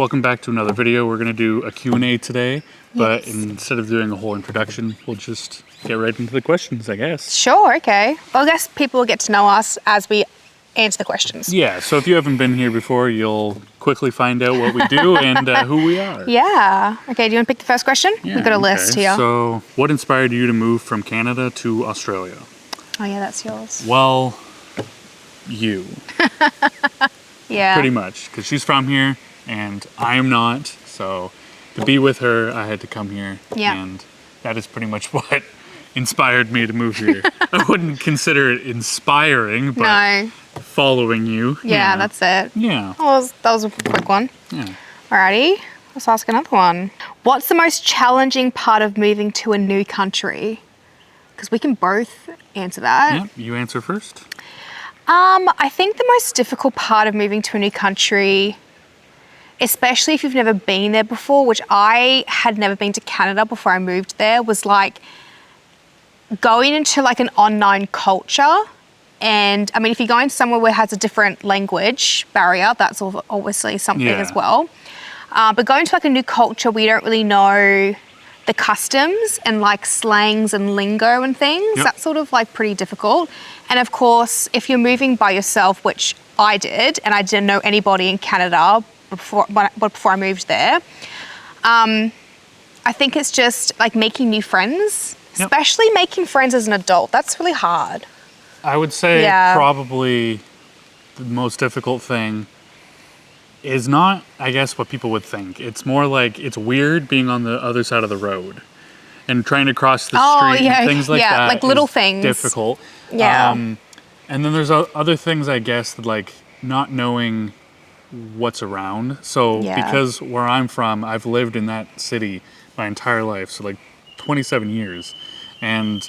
Welcome back to another video. We're going to do a Q&A today, but Yes. instead of doing a whole introduction, we'll just get right into the questions, I guess. Sure, okay. Well, I guess people will get to know us as we answer the questions. Yeah, so if you haven't been here before, you'll quickly find out what we do and who we are. Yeah. Okay, do you want to pick the first question? Yeah, We've got a list here. So, what inspired you to move from Canada to Australia? Oh yeah, that's yours. Well, you. Yeah. Pretty much, because she's from here and I'm not, so to be with her, I had to come here. Yeah. And that is pretty much what inspired me to move here. I wouldn't consider it inspiring, but No. following you. Yeah, that's it. Yeah. That was a quick one. Yeah. Alrighty, let's ask another one. What's the most challenging part of moving to a new country? Because we can both answer that. Yeah, you answer first. I think the most difficult part of moving to a new country, especially if you've never been there before, which I had never been to Canada before I moved there, was like going into like an unknown culture. And I mean, if you're going somewhere where it has a different language barrier, that's obviously something as well. But going to like a new culture, we don't really know the customs and like slangs and lingo and things. Yep. That's sort of like pretty difficult. And of course, if you're moving by yourself, which I did, and I didn't know anybody in Canada before I moved there, I think it's just like making new friends, especially making friends as an adult. That's really hard. I would say probably the most difficult thing is not, I guess, what people would think. It's more like it's weird being on the other side of the road and trying to cross the street and things like that. Like little is things. Difficult. Yeah. And then there's other things, I guess, like not knowing what's around. So because where I'm from, I've lived in that city my entire life, so like 27 years. And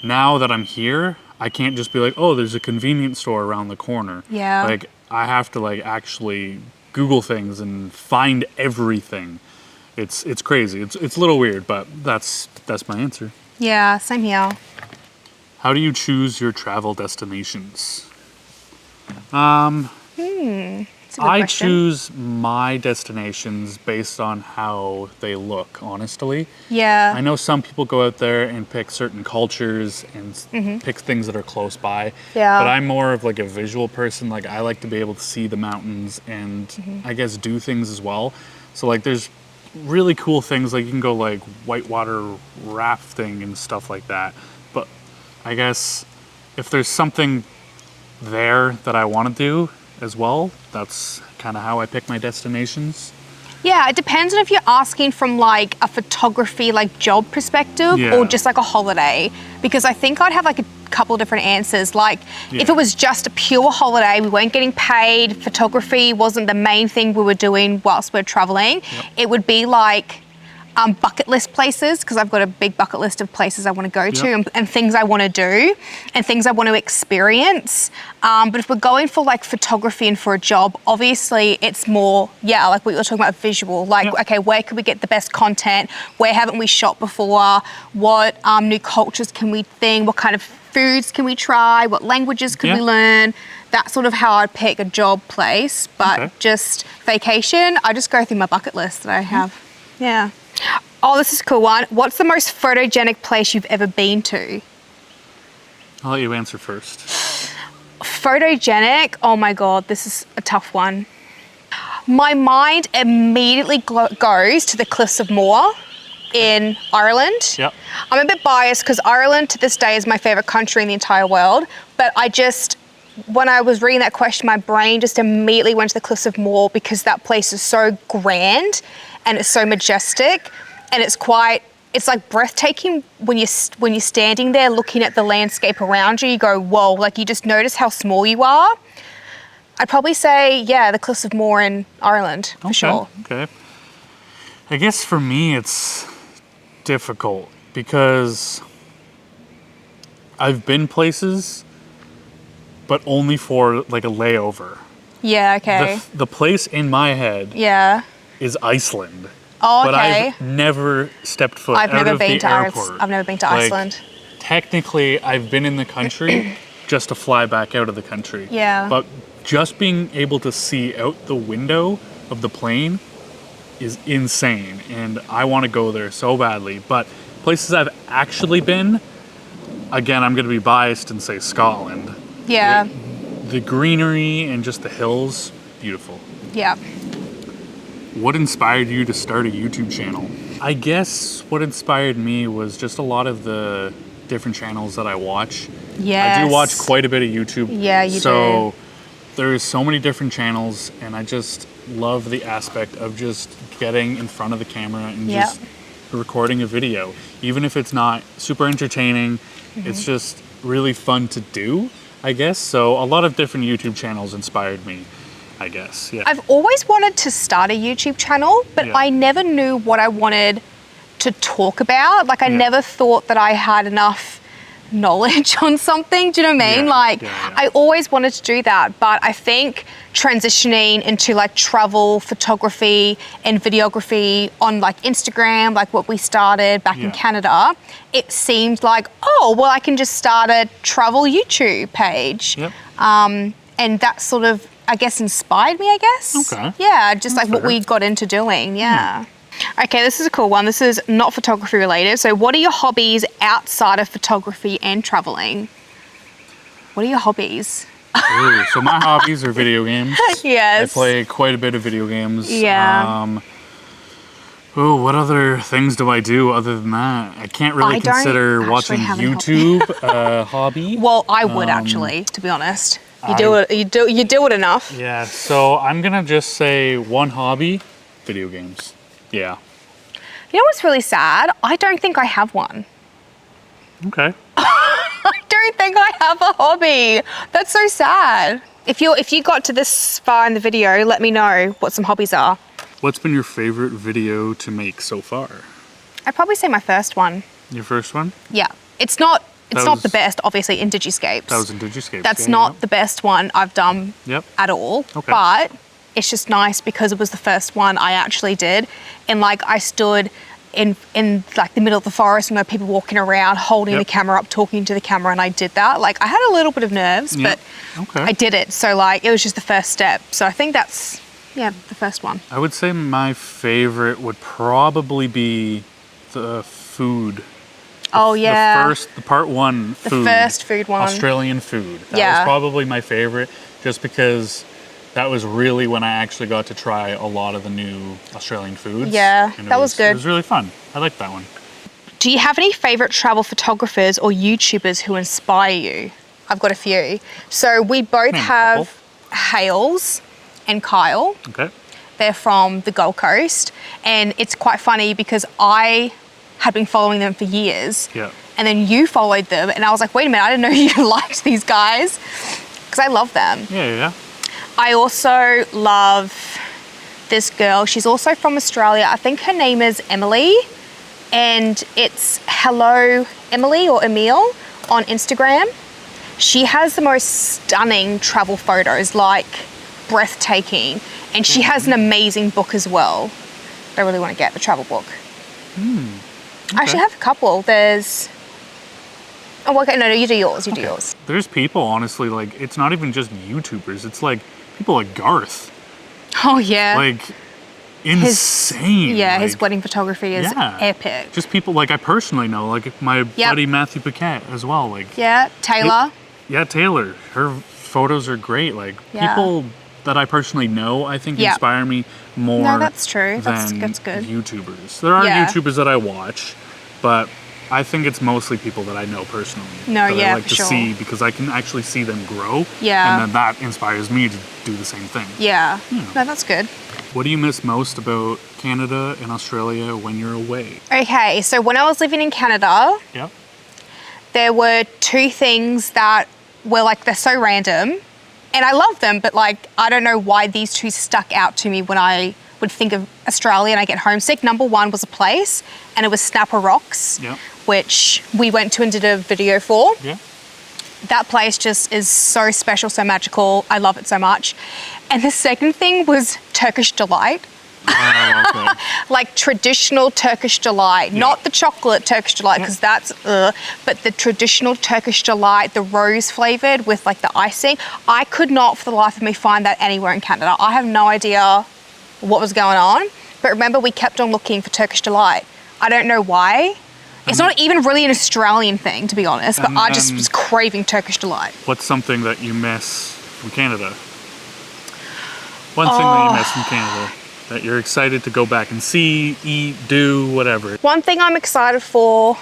now that I'm here, I can't just be like, oh, there's a convenience store around the corner. Yeah. Like, I have to like actually Google things and find everything. It's crazy. It's a little weird, but that's my answer. Yeah, same here. How do you choose your travel destinations? It's a good I question. choose my destinations based on how they look, honestly. Yeah. I know some people go out there and pick certain cultures and pick things that are close by. Yeah. But I'm more of like a visual person. Like I like to be able to see the mountains and I guess do things as well. So like there's really cool things like you can go like whitewater rafting and stuff like that. But I guess if there's something there that I want to do as well, that's kind of how I pick my destinations. Yeah, it depends on if you're asking from like a photography like job perspective or just like a holiday, because I think I'd have like a couple of different answers. Like if it was just a pure holiday, we weren't getting paid, photography wasn't the main thing we were doing whilst we're traveling, it would be like bucket list places, because I've got a big bucket list of places I want to go to and things I want to do and things I want to experience. But if we're going for like photography and for a job, obviously it's more, like what you were talking about, visual. Like, okay, where could we get the best content? Where haven't we shot before? What new cultures can we think? What kind of foods can we try? What languages could we learn? That's sort of how I'd pick a job place. But just vacation, I just go through my bucket list that I have. Yeah. Oh, this is a cool one. What's the most photogenic place you've ever been to? I'll let you answer first. Photogenic? Oh my God, this is a tough one. My mind immediately goes to the Cliffs of Moher in Ireland. Yep. I'm a bit biased because Ireland to this day is my favorite country in the entire world, but when I was reading that question, my brain just immediately went to the Cliffs of Moher because that place is so grand and it's so majestic, and it's like breathtaking when you're standing there looking at the landscape around you. You go, whoa, like you just notice how small you are. I'd probably say, the Cliffs of Moher in Ireland, for sure. Okay. I guess for me it's difficult because I've been places, but only for like a layover. Yeah, okay. The place in my head is Iceland. Oh, But okay. I've never stepped foot out of the airport. I've never been to Iceland. Technically, I've been in the country just to fly back out of the country. Yeah. But just being able to see out the window of the plane is insane, and I want to go there so badly. But places I've actually been, again, I'm going to be biased and say Scotland. Yeah. The greenery and just the hills, beautiful. Yeah. What inspired you to start a YouTube channel? I guess what inspired me was just a lot of the different channels that I watch. Yes. I do watch quite a bit of YouTube. Yeah, you do. So there is so many different channels, and I just love the aspect of just getting in front of the camera and just recording a video. Even if it's not super entertaining, it's just really fun to do, I guess. So a lot of different YouTube channels inspired me, I guess. Yeah. I've always wanted to start a YouTube channel, but I never knew what I wanted to talk about. Like, I never thought that I had enough knowledge on something. Do you know what I mean? I always wanted to do that, but I think transitioning into like travel photography and videography on like Instagram, like what we started back in Canada, it seemed like, oh, well, I can just start a travel YouTube page. And that sort of, I guess, inspired me, I guess. Okay. Yeah, just like what we got into doing. Yeah. Okay, this is a cool one. This is not photography related. So what are your hobbies outside of photography and traveling? What are your hobbies? Ooh, so my hobbies are video games. Yes. I play quite a bit of video games. Yeah. What other things do I do other than that? I can't really consider watching YouTube a hobby. Well, I would actually, to be honest. You do it enough. Yeah, so I'm gonna just say one hobby, video games. Yeah. You know what's really sad? I don't think I have one. Okay. I don't think I have a hobby. That's so sad. If you got to this far in the video, let me know what some hobbies are. What's been your favorite video to make so far? I'd probably say my first one. Your first one? Yeah. It's not the best, obviously, in Digiscapes. That was in Digiscapes. That's not the best one I've done at all. Okay. But it's just nice because it was the first one I actually did. And like I stood in like the middle of the forest and there were people walking around holding the camera up, talking to the camera, and I did that. Like I had a little bit of nerves, but I did it. So like it was just the first step. So I think that's the first one. I would say my favorite would probably be the food. The part one food. The first food one. Australian food. That was probably my favorite just because that was really when I actually got to try a lot of the new Australian foods. Yeah, that was good. It was really fun. I liked that one. Do you have any favorite travel photographers or YouTubers who inspire you? I've got a few. So we both have Hales and Kyle. Okay. They're from the Gold Coast. And it's quite funny because I had been following them for years. Yeah. And then you followed them. And I was like, wait a minute, I didn't know you liked these guys. Because I love them. Yeah. I also love this girl. She's also from Australia. I think her name is Emily. And it's Hello Emily or Emile on Instagram. She has the most stunning travel photos, like breathtaking. And she has an amazing book as well. I really want to get the travel book. I actually have a couple. There's... Oh, okay, no, you do yours. Do yours. There's people, honestly, like, it's not even just YouTubers. It's like people like Garth. Oh, yeah. Like, insane. His wedding photography is epic. Just people, like, I personally know, like, my buddy Matthew Paquette as well. Like, Taylor. Taylor. Her photos are great. Like, people that I personally know, I think, inspire me more. No, that's true. That's good. YouTubers. There are YouTubers that I watch, but I think it's mostly people that I know personally. No, that I like for to sure. see because I can actually see them grow. Yeah. And then that inspires me to do the same thing. Yeah. No, that's good. What do you miss most about Canada and Australia when you're away? Okay, so when I was living in Canada, there were two things that were like, they're so random. And I love them, but like, I don't know why these two stuck out to me when I would think of Australia and I get homesick. Number one was a place, and it was Snapper Rocks, which we went to and did a video for. Yeah. That place just is so special, so magical. I love it so much. And the second thing was Turkish Delight. Oh, okay. Like traditional Turkish Delight, not the chocolate Turkish Delight, because that's but the traditional Turkish Delight, the rose flavored with like the icing. I could not for the life of me find that anywhere in Canada. I have no idea what was going on. But remember, we kept on looking for Turkish Delight. I don't know why. It's not even really an Australian thing, to be honest, but I just was craving Turkish Delight. What's something that you miss from Canada? One thing that you miss from Canada that you're excited to go back and see, eat, do, whatever. One thing I'm excited for,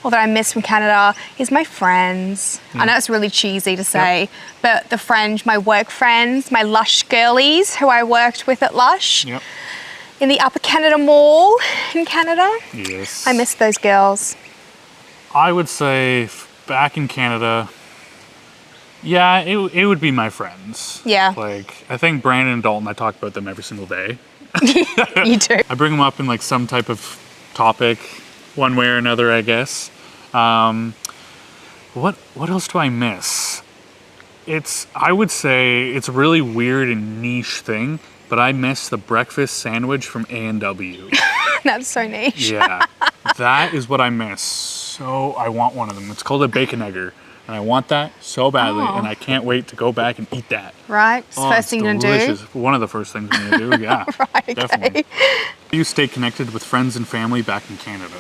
or that I miss from Canada, is my friends. I know it's really cheesy to say, but the friends, my work friends, my Lush girlies who I worked with at Lush. Yep. In the Upper Canada Mall in Canada. Yes. I miss those girls. I would say back in Canada, yeah, it would be my friends. Yeah. Like, I think Brandon and Dalton, I talk about them every single day. You do. I bring them up in like some type of topic, one way or another, I guess. What else do I miss? I would say it's a really weird and niche thing, but I miss the breakfast sandwich from A&W. That's so niche. Yeah, that is what I miss. So I want one of them. It's called a bacon egger, and I want that so badly, and I can't wait to go back and eat that. Right, first thing you're gonna do. One of the first things I'm gonna do, yeah. Right, definitely. okay. Do you stay connected with friends and family back in Canada?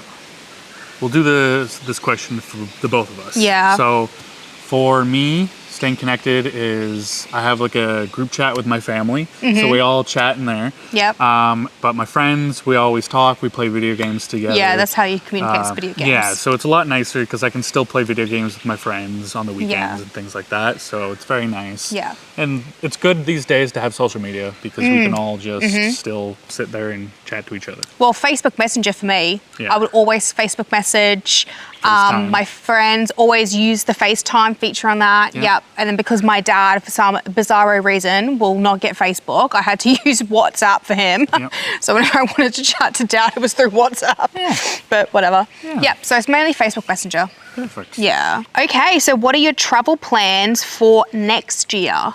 We'll do this question for the both of us. Yeah. So for me, staying connected is I have like a group chat with my family. So we all chat in there. Yep. But my friends, we always talk. We play video games together. Yeah, that's how you communicate with video games. Yeah, so it's a lot nicer because I can still play video games with my friends on the weekends and things like that. So it's very nice. Yeah. And it's good these days to have social media because we can all just still sit there and chat to each other. Well, Facebook Messenger for me, I would always Facebook message. My friends always use the FaceTime feature on that. Yep. And then because my dad, for some bizarro reason, will not get Facebook, I had to use WhatsApp for him. Yep. So whenever I wanted to chat to Dad, it was through WhatsApp. Yeah. But whatever. Yeah. Yep. So it's mainly Facebook Messenger. Perfect. Yeah. Okay. So what are your travel plans for next year?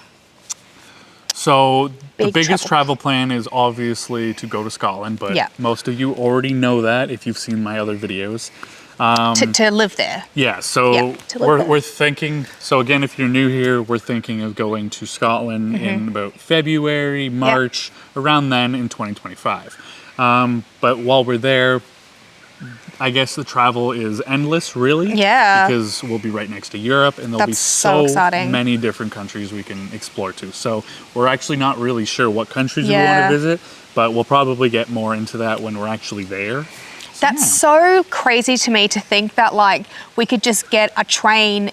So the biggest travel travel plan is obviously to go to Scotland, but Yeah. most of you already know that if you've seen my other videos. To live there. Yeah, so Yeah, to live there. we're thinking, so again, if you're new here, we're thinking of going to Scotland in about February, March, around then in 2025. But while we're there, I guess the travel is endless, really. Yeah. Because we'll be right next to Europe, and there'll be That's so exciting. many different countries we can explore to. So we're actually not really sure what countries we want Yeah. to visit, but we'll probably get more into that when we're actually there. That's so crazy to me to think that like we could just get a train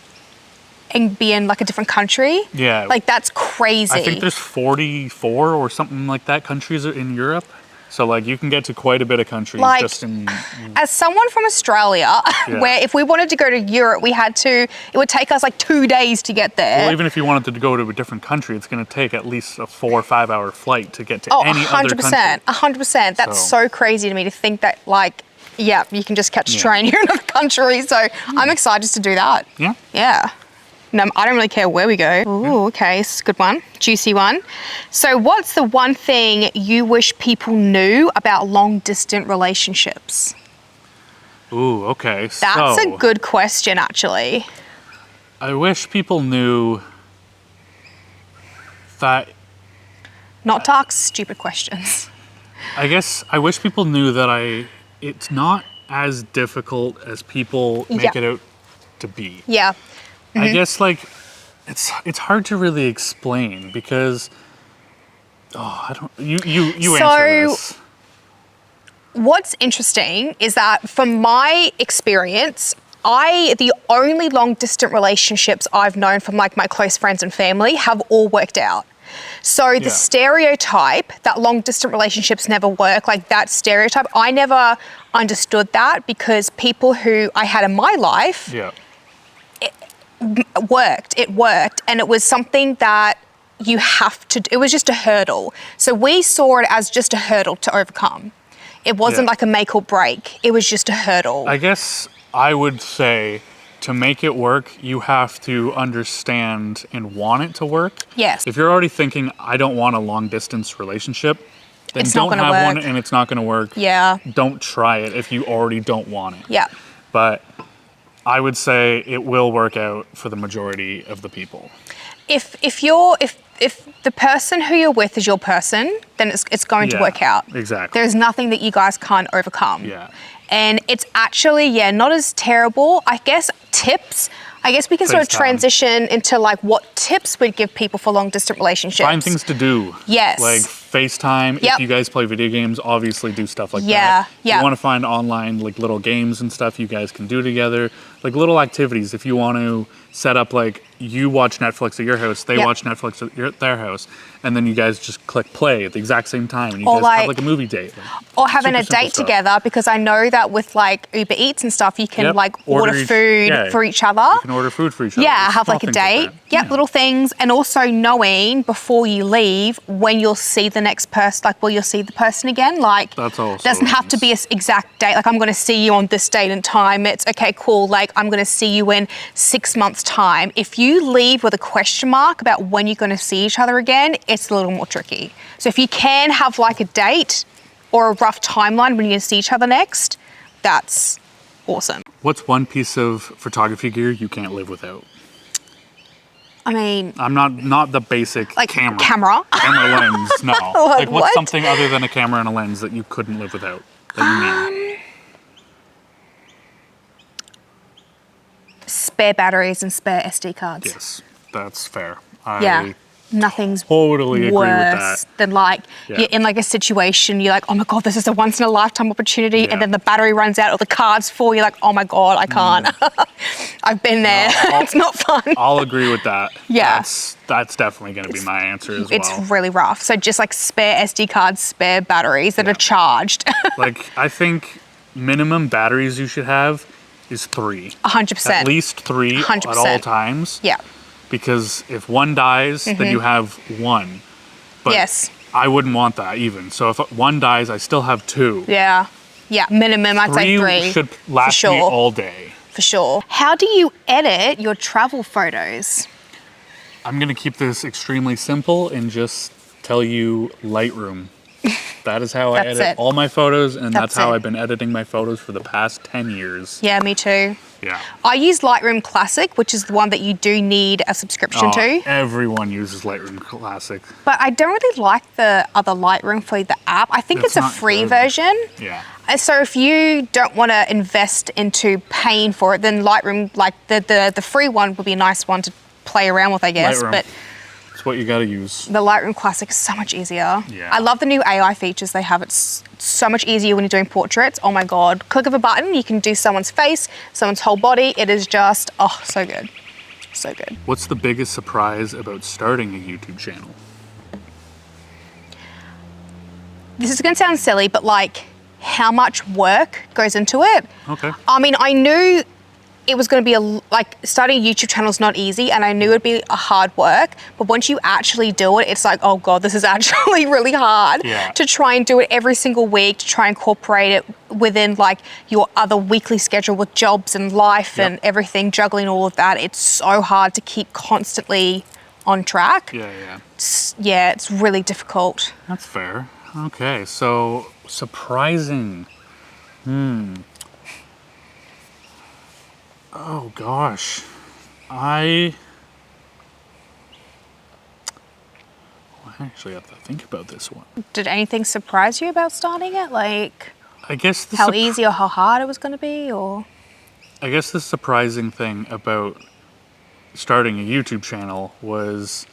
and be in like a different country. Yeah. Like that's crazy. I think there's 44 or something like that countries in Europe. So like you can get to quite a bit of countries Like, just in. As someone from Australia, Yeah. where if we wanted to go to Europe, it would take us like 2 days to get there. Well, even if you wanted to go to a different country, it's going to take at least a 4 or 5 hour flight to get to any other country. 100%. That's so crazy to me to think that like, yeah, you can just catch a train here in another country. So I'm excited to do that. Yeah. Yeah. No, I don't really care where we go. Ooh, okay, it's a good one, juicy one. So what's the one thing you wish people knew about long distance relationships? Ooh, okay. That's a good question, actually. I wish people knew that. Not to ask stupid questions. I guess I wish people knew that it's not as difficult as people make it out to be. Yeah. I guess like it's hard to really explain because I don't you answer this. What's interesting is that from my experience, the only long distance relationships I've known from like my close friends and family have all worked out. So the stereotype that long distance relationships never work, like that stereotype, I never understood that because people who I had in my life it worked and it was something that you have to, it was just a hurdle. So we saw it as just a hurdle to overcome. It wasn't like a make or break. It was just a hurdle. I guess I would say to make it work, you have to understand and want it to work. Yes. If you're already thinking, I don't want a long distance relationship, then It's not don't gonna have work. one and it's not going to work. Yeah. Don't try it if you already don't want it. Yeah. But I would say it will work out for the majority of the people. If if the person who you're with is your person, then it's going to work out. Exactly. There's nothing that you guys can't overcome. Yeah. And it's actually, not as terrible. I guess tips. I guess we can sort of transition into like what tips we'd give people for long distance relationships. Find things to do. Yes. Like FaceTime. Yep. If you guys play video games, obviously do stuff like that. Yeah. You want to find online like little games and stuff you guys can do together. Like little activities. If you want to set up like you watch Netflix at your house, they watch Netflix at their house, and then you guys just click play at the exact same time, and you guys have like a movie date. Or having a date together, because I know that with like Uber Eats and stuff, you can like order food for each other. You can order food for each other. Yeah, have like a date. Little things. And also knowing before you leave when you'll see the next person, like will you'll see the person again. Like that's also doesn't have to be an exact date. Like I'm going to see you on this date and time. It's okay, cool. Like I'm going to see you in 6 months time. If you leave with a question mark about when you're going to see each other again, it's a little more tricky. So if you can have like a date or a rough timeline when you're going to see each other next, that's awesome. What's one piece of photography gear you can't live without? I mean, I'm not the basic like camera lens. No, like what's something other than a camera and a lens that you couldn't live without that you need? Spare batteries and spare SD cards. Yes, that's fair. Nothing's totally agree with that. Than like you're in like a situation, you're like, oh my God, this is a once in a lifetime opportunity, and then the battery runs out or the card's full, you're like, oh my God, I can't. I've been there. It's not fun. I'll agree with that. Yeah. That's definitely going to be my answer as well. It's really rough. So just like spare SD cards, spare batteries that are charged. Like I think minimum batteries you should have is 3. 100%. At least 3 100%. at all times. Yeah. Because if one dies, then you have 1. But I wouldn't want that even. So if one dies, I still have 2. Yeah. Yeah, minimum, I'd say 3. 3 should last me all day. For sure. How do you edit your travel photos? I'm going to keep this extremely simple and just tell you Lightroom. That is how I edit all my photos, and that's how I've been editing my photos for the past 10 years. Yeah, me too. Yeah. I use Lightroom Classic, which is the one that you do need a subscription to. Everyone uses Lightroom Classic. But I don't really like the other Lightroom for the app. I think it's a free version. Yeah. So if you don't want to invest into paying for it, then Lightroom, like the free one would be a nice one to play around with, I guess. Lightroom. But it's what you got to use. The Lightroom Classic is so much easier. Yeah. I love the new AI features they have. It's so much easier when you're doing portraits. Oh my God. Click of a button, you can do someone's face, someone's whole body. It is just, so good. So good. What's the biggest surprise about starting a YouTube channel? This is going to sound silly, but like how much work goes into it. Okay. I mean, I knew it was going to be starting a YouTube channel is not easy, and I knew it'd be a hard work, but once you actually do it, it's like, oh God, this is actually really hard to try and do it every single week, to try and incorporate it within like your other weekly schedule with jobs and life and everything, juggling all of that. It's so hard to keep constantly on track. It's really difficult. That's fair. Okay, so surprising. Oh gosh, I actually have to think about this one. Did anything surprise you about starting it? Like, I guess how easy or how hard it was going to be, or? I guess the surprising thing about starting a YouTube channel was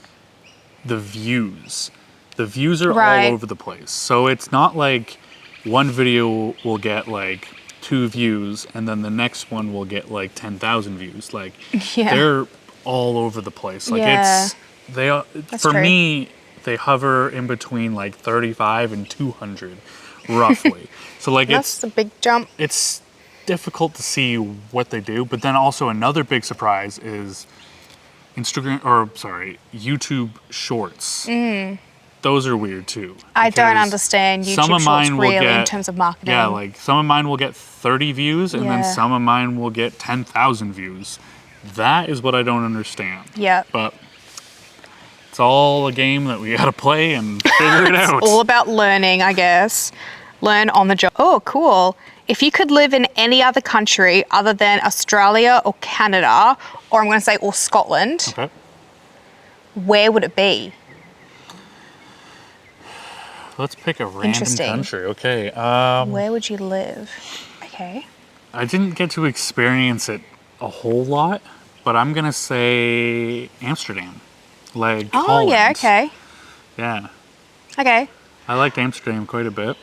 the views. The views are all over the place. So it's not like one video will get like 2 views and then the next one will get like 10,000 views. Like they're all over the place. Like for me, they hover in between like 35 and 200 roughly. So like that's a big jump. It's difficult to see what they do, but then also another big surprise is YouTube Shorts. Those are weird too. I don't understand YouTube Shorts really in terms of marketing. Yeah, like some of mine will get 30 views and then some of mine will get 10,000 views. That is what I don't understand. Yeah. But it's all a game that we gotta play and figure it out. It's all about learning, I guess. Learn on the job. Oh, cool. If you could live in any other country other than Australia or Canada, or I'm going to say or Scotland, where would it be? Let's pick a random Interesting. country. Okay. Where would you live? Okay. I didn't get to experience it a whole lot, but I'm gonna say Amsterdam, like Holland. Yeah. Okay. Yeah, Okay. I liked Amsterdam quite a bit.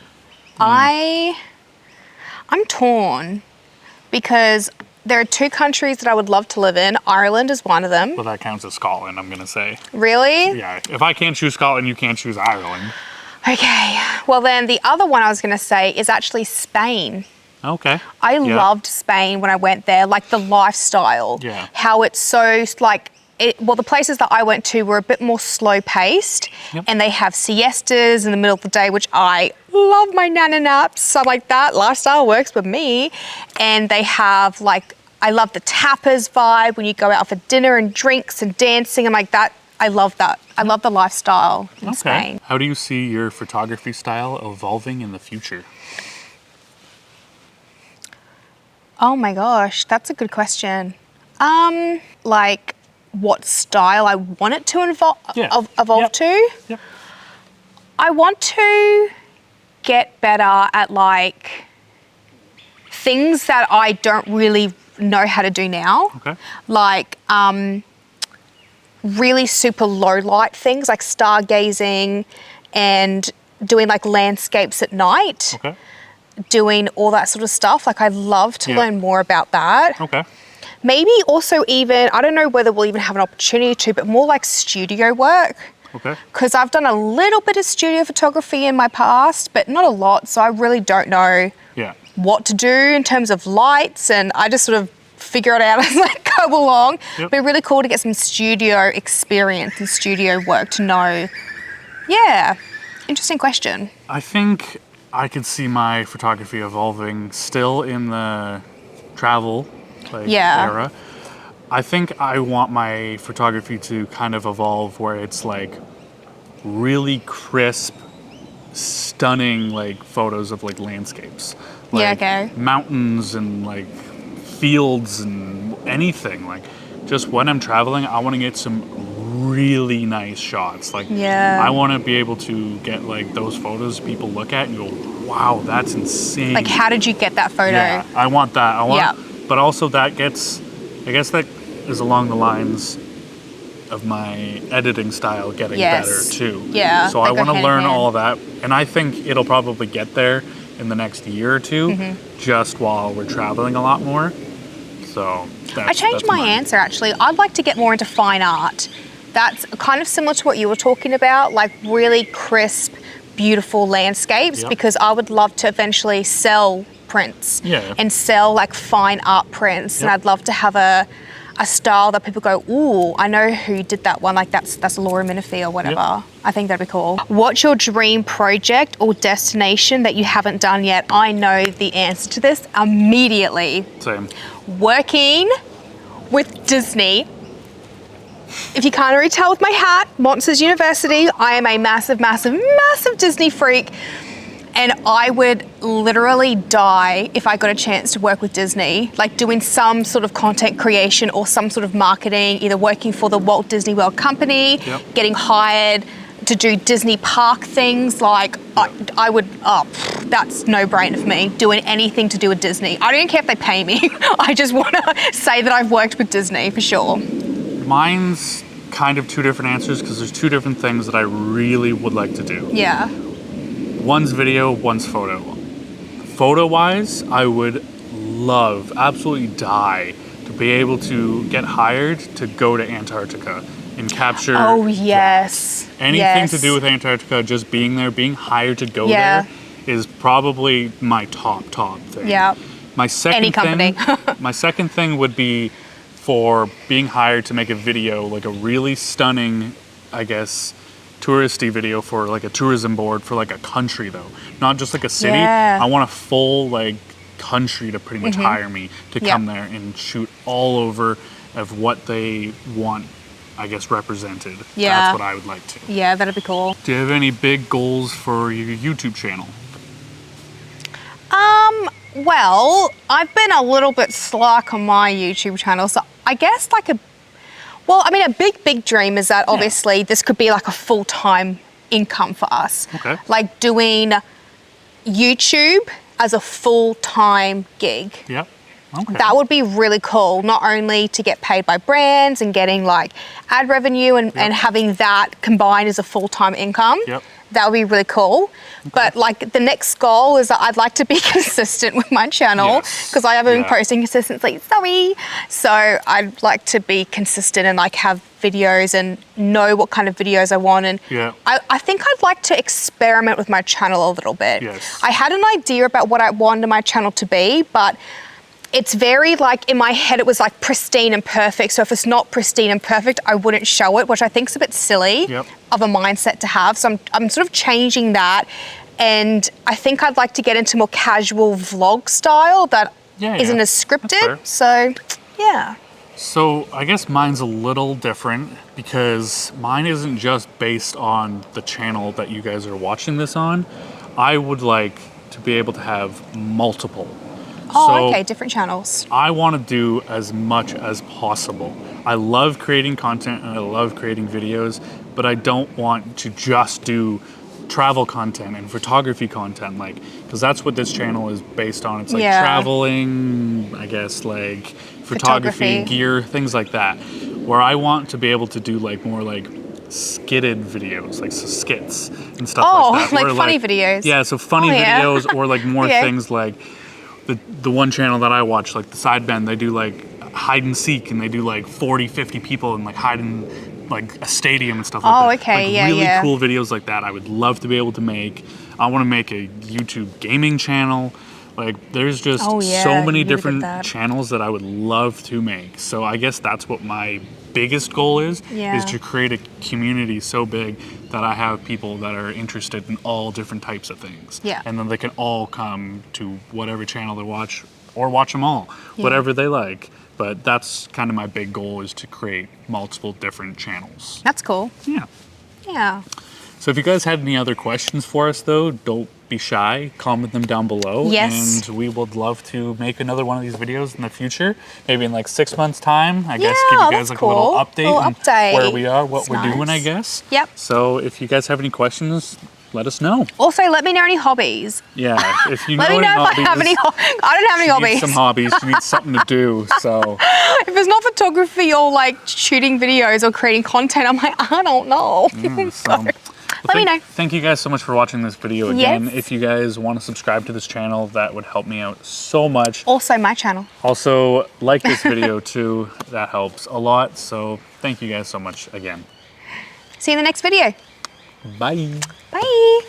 I'm torn because there are 2 countries that I would love to live in. Ireland is one of them. Well, that counts as Scotland, I'm gonna say. Really? Yeah, if I can't choose Scotland, you can't choose Ireland. Okay. Well, then the other one I was going to say is actually Spain. Okay. I Yeah. loved Spain when I went there, like the lifestyle. Yeah. How it's so like the places that I went to were a bit more slow paced, Yep. and they have siestas in the middle of the day, which I love my nana naps. So like that lifestyle works with me. And they have like, I love the tapas vibe when you go out for dinner and drinks and dancing and like that. I love that. I love the lifestyle in Spain. How do you see your photography style evolving in the future? Oh my gosh, that's a good question. Like what style I want it to evolve Yep. to? Yep. I want to get better at like things that I don't really know how to do now. Okay. Like really super low light things like stargazing and doing like landscapes at night. Okay. Doing all that sort of stuff. Like I'd love to Yeah. learn more about that. Okay. Maybe also even, I don't know whether we'll even have an opportunity to, but more like studio work. Okay. Because I've done a little bit of studio photography in my past, but not a lot. So I really don't know Yeah. what to do in terms of lights, and I just sort of figure it out as I go along. Yep. It'd be really cool to get some studio experience and studio work to know. Yeah, interesting question. I think I could see my photography evolving still in the travel Yeah. era. I think I want my photography to kind of evolve where it's like really crisp, stunning like photos of like landscapes. Yeah, Like okay. mountains and like fields and anything. Like just when I'm traveling, I want to get some really nice shots. Like Yeah. I want to be able to get like those photos people look at and go, wow, that's insane. Like, how did you get that photo? Yeah, I want that. I want, Yeah. but also that gets, I guess that is along the lines of my editing style getting Yes. better too. Yeah, So they I go want to hand in learn hand. all of that, and I think it'll probably get there in the next year or two, Mm-hmm. just while we're traveling a lot more. So that's, I changed that's my mine. answer actually. I'd like to get more into fine art. That's kind of similar to what you were talking about, like really crisp, beautiful landscapes, Yep. because I would love to eventually sell prints Yeah. and sell like fine art prints. And Yep. I'd love to have a style that people go, ooh, I know who did that one. Like that's Laura Minifee or whatever. Yep. I think that'd be cool. What's your dream project or destination that you haven't done yet? I know the answer to this immediately. Same. Working with Disney. If you can't already tell with my hat, Monsters University, I am a massive, massive, massive Disney freak. And I would literally die if I got a chance to work with Disney, like doing some sort of content creation or some sort of marketing, either working for the Walt Disney World Company, Yep. getting hired to do Disney park things. Like I would, that's no brainer for me, doing anything to do with Disney. I don't care if they pay me. I just want to say that I've worked with Disney for sure. Mine's kind of two different answers because there's two different things that I really would like to do. Yeah. One's video, one's photo. Photo-wise, I would love, absolutely die, to be able to get hired to go to Antarctica and capture Oh, yes. anything Yes. to do with Antarctica. Just being there, being hired to go Yeah. there, is probably my top thing. Yeah. My second Any company. my second thing would be for being hired to make a video, like a really stunning, I guess, touristy video for like a tourism board for like a country though, not just like a city. Yeah. I want a full like country to pretty much hire me to Yeah. come there and shoot all over of what they want, I guess, represented. Yeah. That's what I would like to. Yeah, that'd be cool. Do you have any big goals for your YouTube channel? Well, I've been a little bit slack on my YouTube channel, so I guess like a big dream is that obviously this could be like a full-time income for us. Okay. Like doing YouTube as a full-time gig. Yep. Okay. That would be really cool, not only to get paid by brands and getting like ad revenue and having that combined as a full-time income. Yep. That would be really cool. Okay. But like the next goal is that I'd like to be consistent with my channel because I haven't been posting consistently, sorry. So I'd like to be consistent and like have videos and know what kind of videos I want. And I think I'd like to experiment with my channel a little bit. Yes. I had an idea about what I wanted my channel to be, but it's very like in my head it was like pristine and perfect. So if it's not pristine and perfect, I wouldn't show it, which I think is a bit silly of a mindset to have. So I'm sort of changing that, and I think I'd like to get into more casual vlog style that isn't as scripted. So yeah. So I guess mine's a little different because mine isn't just based on the channel that you guys are watching this on. I would like to be able to have multiple. Oh, okay, different channels. I want to do as much as possible. I love creating content and I love creating videos, but I don't want to just do travel content and photography content, like, because that's what this channel is based on. It's like traveling, I guess, like photography, gear, things like that, where I want to be able to do like more like skitted videos, like so skits and stuff like that. Oh, like funny videos. Yeah, so funny videos or like more things like the one channel that I watch, like the Sidebend, they do like hide and seek and they do like 40, 50 people and like hide in like a stadium and stuff like that. Oh, okay, like really cool videos like that I would love to be able to make. I want to make a YouTube gaming channel. Like there's just so many different channels that I would love to make. So I guess that's what my biggest goal is to create a community so big that I have people that are interested in all different types of things. Yeah. And then they can all come to whatever channel they watch or watch them all, whatever they like. But that's kind of my big goal, is to create multiple different channels. That's cool. Yeah. Yeah. So if you guys had any other questions for us though, don't be shy, comment them down below. Yes. And we would love to make another one of these videos in the future, maybe in like 6 months time, I guess, give you guys like a little update on where we are, what we're doing, I guess. Yep. So if you guys have any questions, let us know. Also, let me know any hobbies. Yeah, if you know let me know any if hobbies, I have any. I don't have any hobbies. Some hobbies. You need something to do. So if it's not photography or like shooting videos or creating content, I'm like, I don't know. Let me know. Thank you guys so much for watching this video again. If you guys want to subscribe to this channel, that would help me out so much. Also my channel. Also like this video too. That helps a lot. So thank you guys so much again. See you in the next video. Bye. Bye.